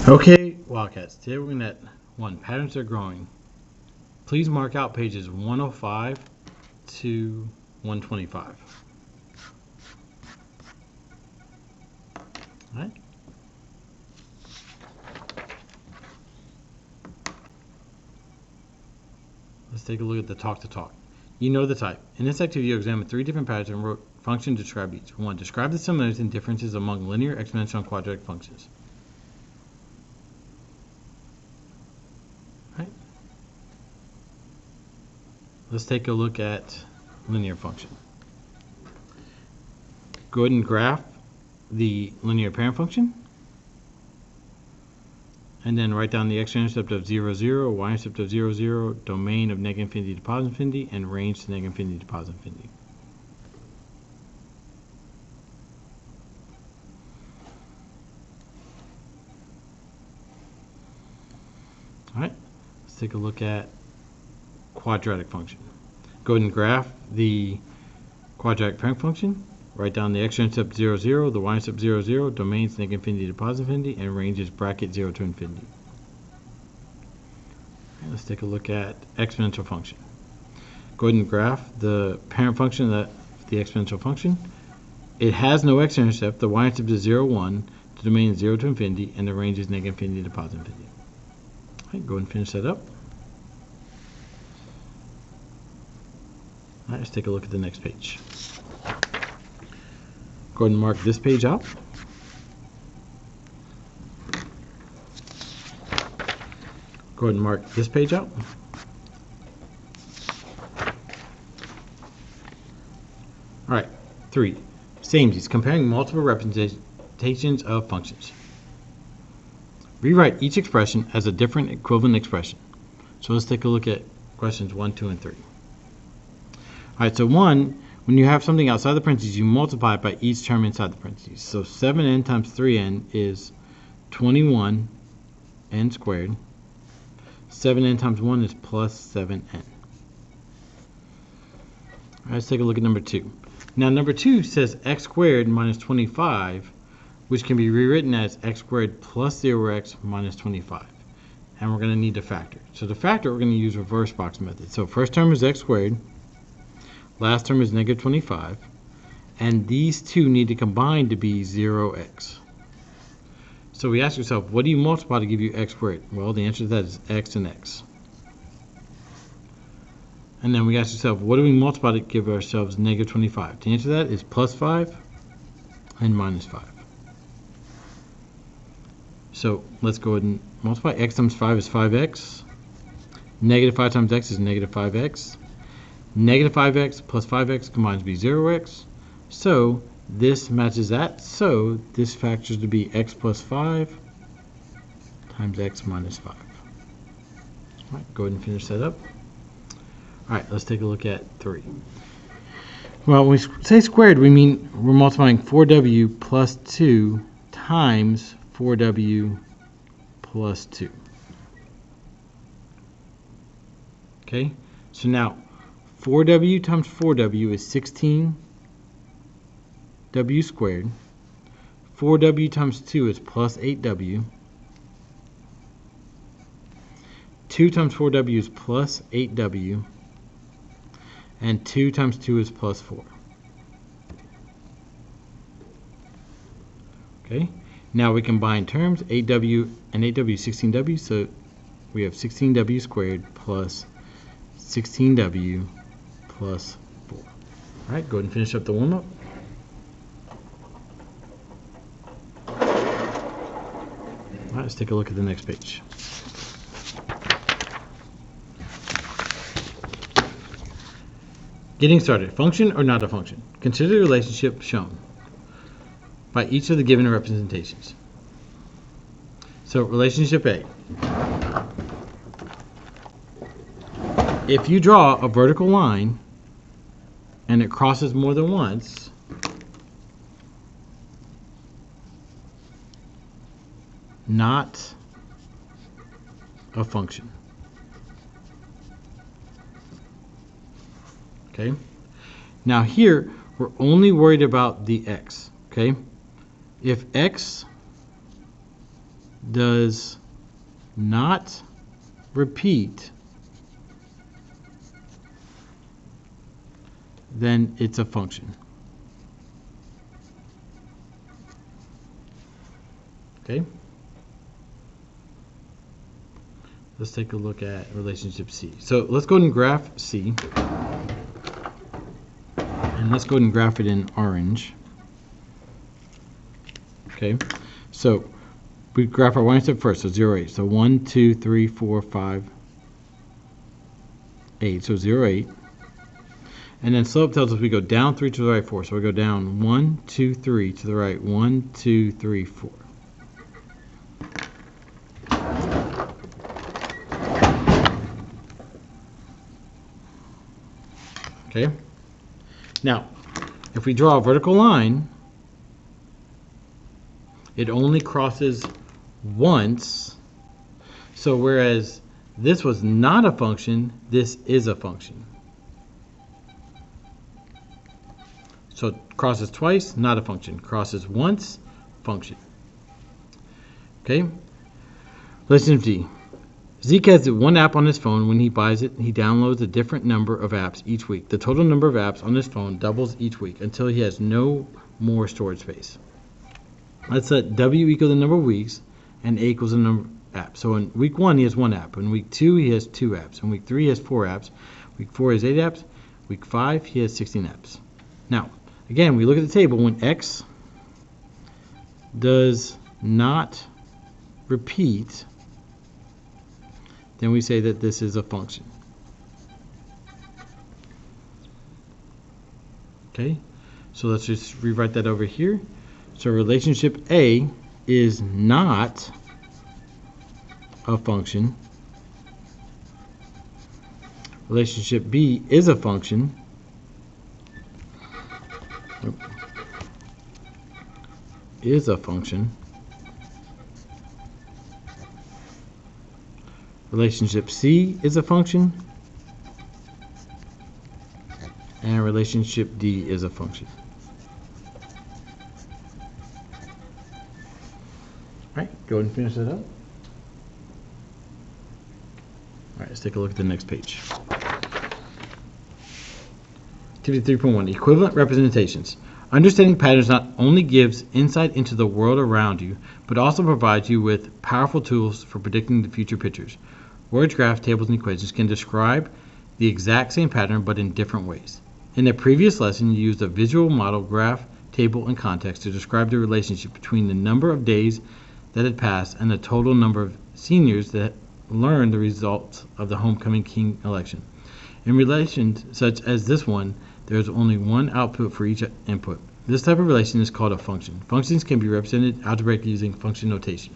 Okay, Wildcats, today we're going to patterns are growing. Please mark out pages 105 to 125. All right. Let's take a look at the talk to talk. You know the type. In this activity, you examine 3 different patterns and wrote functions to describe each. 1. Describe the similarities and differences among linear, exponential, and quadratic functions. Right. Let's take a look at linear function. Go ahead and graph the linear parent function. And then write down the x-intercept of 0, 0, y-intercept of 0, 0, domain of negative infinity to positive infinity, and range to negative infinity to positive infinity. All right, let's take a look at quadratic function. Go ahead and graph the quadratic parent function. Write down the x-intercept 0, 0, the y-intercept 0, 0, domains negative infinity to positive infinity, and ranges bracket 0 to infinity. Okay, let's take a look at exponential function. Go ahead and graph the parent function of the exponential function. It has no x-intercept. The y-intercept is 0, 1, the domain is 0 to infinity, and the range is negative infinity to positive infinity. All right, go ahead and finish that up. All right, let's take a look at the next page. Go ahead and mark this page out. Go ahead and mark this page out. All right, 3. Samesies, comparing multiple representations of functions. Rewrite each expression as a different equivalent expression. So let's take a look at questions 1, 2, and 3. All right, so 1, when you have something outside the parentheses, you multiply it by each term inside the parentheses. So 7n times 3n is 21n squared. 7n times 1 is plus 7n. All right, let's take a look at number 2. Now number 2 says x squared minus 25, which can be rewritten as x squared plus 0x minus 25. And we're going to need to factor. So to factor, we're going to use reverse box method. So first term is x squared. Last term is negative 25, and these two need to combine to be 0x. So we ask yourself, what do you multiply to give you x squared? Well, the answer to that is x and x. And then we ask yourself, what do we multiply to give ourselves negative 25? The answer to that is plus 5 and minus 5. So let's go ahead and multiply. X times 5 is 5x. Negative 5 times x is negative 5x. Negative 5x plus 5x combines to be 0x. So this matches that. So this factors to be x plus 5 times x minus 5. All right, go ahead and finish that up. All right, let's take a look at 3. Well, when we say squared, we mean we're multiplying 4w plus 2 times 4w plus 2. Okay, so now 4w times 4w is 16w squared. 4w times 2 is plus 8w. 2 times 4w is plus 8w. And 2 times 2 is plus 4. Okay, now we combine terms. 8w and 8w is 16w, so we have 16w squared plus 16w plus 4. All right, go ahead and finish up the warm-up. All right, let's take a look at the next page. Getting started. Function or not a function? Consider the relationship shown by each of the given representations. So relationship A. If you draw a vertical line and it crosses more than once, not a function. Okay. Now here we're only worried about the x. Okay. If x does not repeat, then it's a function. Okay? Let's take a look at relationship C. So let's go ahead and graph C. And let's go ahead and graph it in orange. Okay? So we graph our y-intercept first, so 0, 8. So 1, 2, 3, 4, 5, 8. So 0, 8. And then slope tells us we go down 3 to the right 4. So we go down 1, 2, 3 to the right 1, 2, 3, 4. Okay. Now, if we draw a vertical line, it only crosses once. So whereas this was not a function, this is a function. So it crosses twice, not a function. Crosses once, function. Okay? Relationship D. Zeke has one app on his phone. When he buys it, he downloads a different number of apps each week. The total number of apps on his phone doubles each week until he has no more storage space. Let's set W equal the number of weeks and A equals the number of apps. So in week 1, he has 1 app. In week 2, he has 2 apps. In week 3, he has 4 apps. Week 4, he has 8 apps. Week 5, he has 16 apps. Now, again, we look at the table. When X does not repeat, then we say that this is a function. Okay, so let's just rewrite that over here. So relationship A is not a function. Relationship B is a function. Is a function. Relationship C is a function, and relationship D is a function. All right, go ahead and finish that up. All right, let's take a look at the next page. Activity 3.1, equivalent representations. Understanding patterns not only gives insight into the world around you, but also provides you with powerful tools for predicting the future pictures. Words, graphs, tables, and equations can describe the exact same pattern, but in different ways. In the previous lesson, you used a visual model, graph, table, and context to describe the relationship between the number of days that had passed and the total number of seniors that learned the results of the homecoming king election. In relations such as this one, there is only one output for each input. This type of relation is called a function. Functions can be represented algebraically using function notation.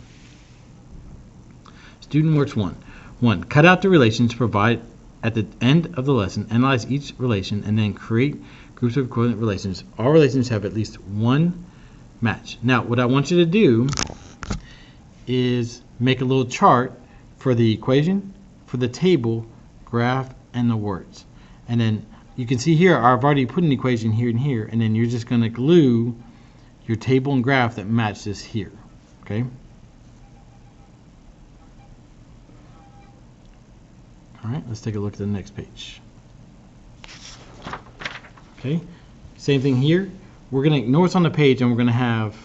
Student works 1. 1. Cut out the relations, provide at the end of the lesson, analyze each relation, and then create groups of equivalent relations. All relations have at least one match. Now, what I want you to do is make a little chart for the equation, for the table, graph, and the words. And then you can see here, I've already put an equation here and here, and then you're just going to glue your table and graph that match this here. Okay? All right, let's take a look at the next page. Okay, same thing here. We're going to ignore what's on the page, and we're going to have,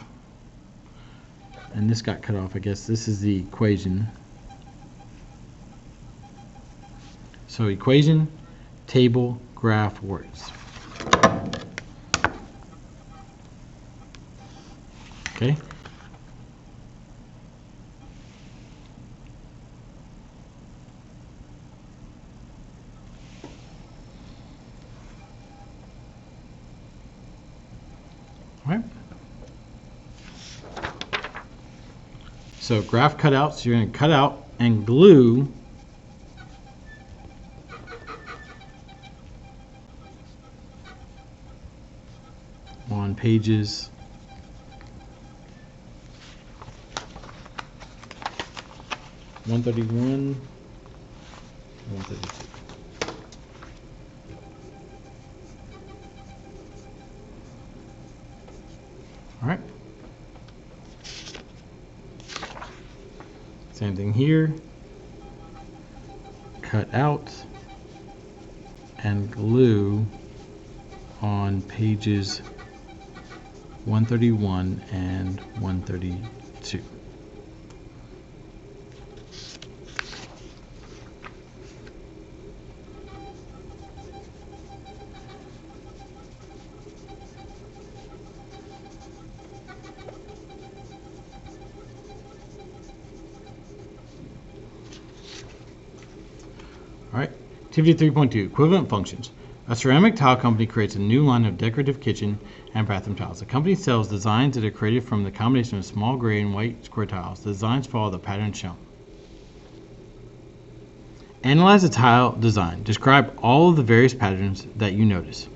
and this got cut off, I guess. This is the equation. So equation, table, graph, words. Okay. All right. So graph cutouts, you're going to cut out and glue on pages 131, 132. All right. Same thing here. Cut out and glue on pages 131 and 132. All right, activity 3.2, equivalent functions. A ceramic tile company creates a new line of decorative kitchen and bathroom tiles. The company sells designs that are created from the combination of small gray and white square tiles. The designs follow the pattern shown. Analyze the tile design. Describe all of the various patterns that you notice.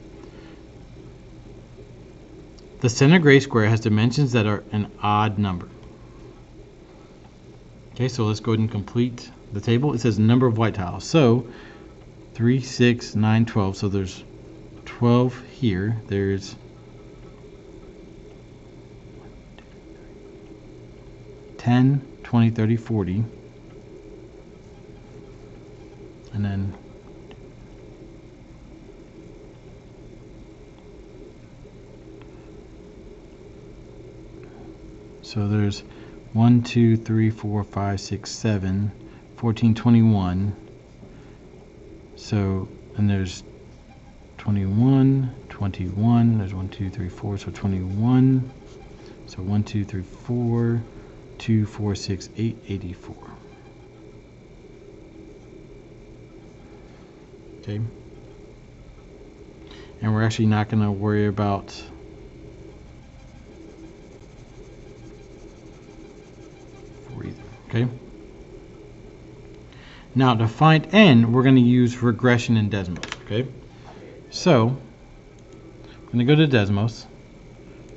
The center gray square has dimensions that are an odd number. Okay, so let's go ahead and complete the table. It says number of white tiles. So 3, 6, 9, 12. So there's 12 here. There's 10, 20, 30, 40. And then so there's 1, 2, 3, 4, 5, 6, 7, 14, 21. So, and there's 21, 21. There's 1, 2, 3, 4. So 21. So 1, 2, 3, 4, 2, 4, 6, 8, 84. Okay. And we're actually not going to worry about okay. Now to find n, we're going to use regression in Desmos. Okay. So I'm going to go to Desmos,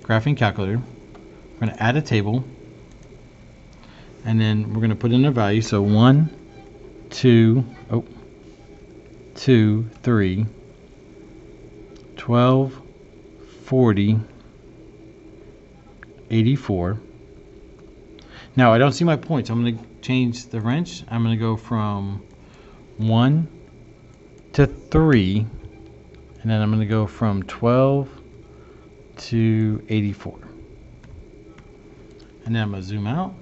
graphing calculator. We're going to add a table, and then we're going to put in a value. So 1, 2, 2, 3, 12, 40, 84. Now I don't see my points. I'm going to change the wrench. I'm going to go from 1 to 3, and then I'm going to go from 12 to 84. And then I'm going to zoom out.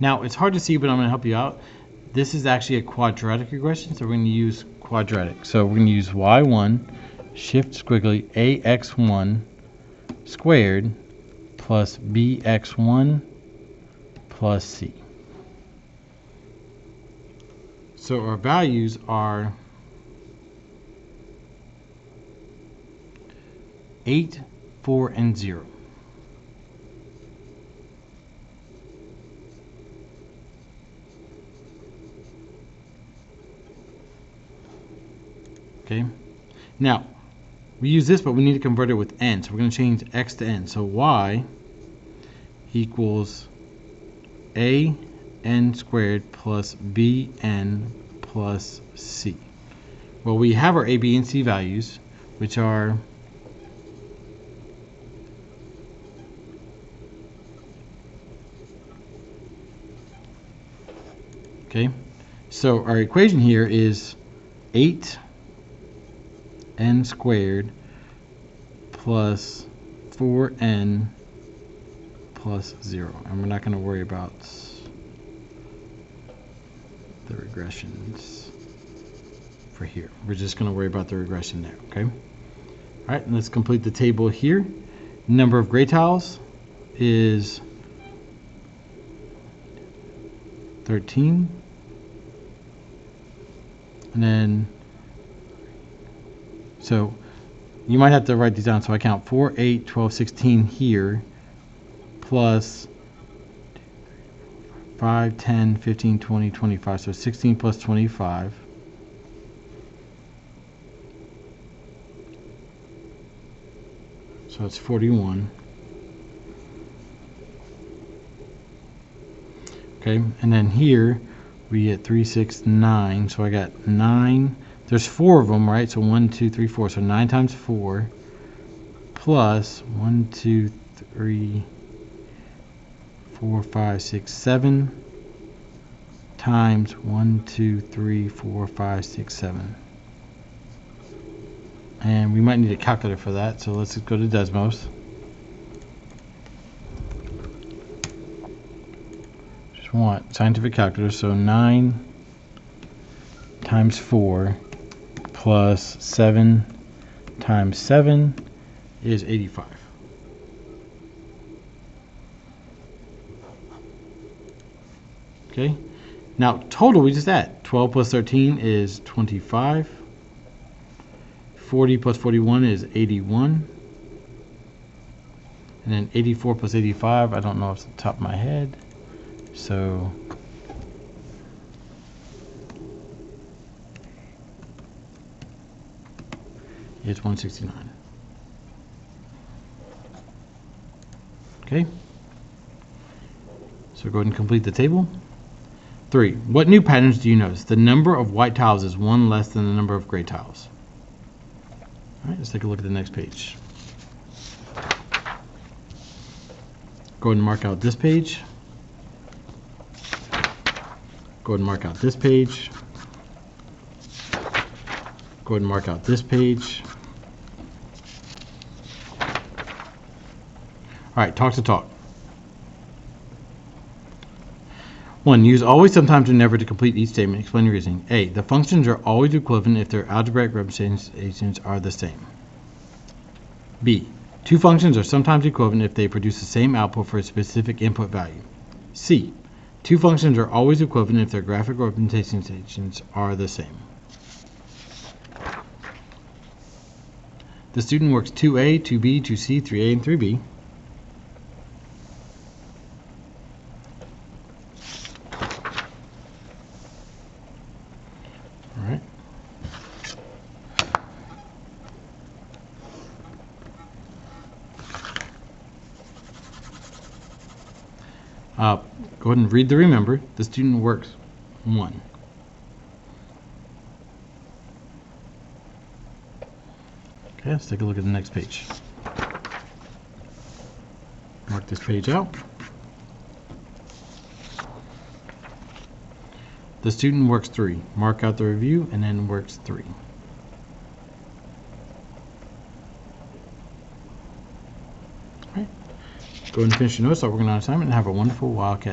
Now it's hard to see, but I'm going to help you out. This is actually a quadratic regression, so we're going to use quadratic. So we're going to use y1 shift squiggly ax1 squared plus bx1 plus c. So our values are 8, 4, and 0. Okay. Now, we use this, but we need to convert it with n. So we're going to change x to n. So y equals an squared plus bn plus c. Well, we have our a, b, and c values, which are okay. So our equation here is 8 n squared plus 4n plus 0. And we're not going to worry about the regressions for here. We're just going to worry about the regression there, okay? All right, let's complete the table here. Number of gray tiles is 13. And then so you might have to write these down. So I count 4, 8, 12, 16 here, plus 5, 10, 15, 20, 25. So 16 plus 25. So it's 41. Okay, and then here we get 3, 6, 9. So I got 9. There's 4 of them, right? So 1, 2, 3, 4. So 9 times 4 plus 1, 2, 3, 4, 5, 6, 7 times 1, 2, 3, 4, 5, 6, 7. And we might need a calculator for that, so let's go to Desmos. Just want scientific calculator, so 9 times 4 plus 7 times 7 is 85. Okay, now total we just add. 12 plus 13 is 25. 40 plus 41 is 81. And then 84 plus 85, I don't know off the top of my head. So it's 169. Okay. So go ahead and complete the table. 3. What new patterns do you notice? The number of white tiles is 1 less than the number of gray tiles. All right, let's take a look at the next page. Go ahead and mark out this page. Go ahead and mark out this page. Go ahead and mark out this page. All right, talk to talk. 1. Use always, sometimes, or never to complete each statement. Explain your reasoning. A. The functions are always equivalent if their algebraic representations are the same. B. Two functions are sometimes equivalent if they produce the same output for a specific input value. C. Two functions are always equivalent if their graphic representations are the same. The student works 2A, 2B, 2C, 3A, and 3B. All right. Go ahead and read the remember. The student works 1. Okay, let's take a look at the next page. Mark this page out. The student works 3. Mark out the review and then works 3. All right. Go ahead and finish your notes, start working on assignment, and have a wonderful Wildcat day.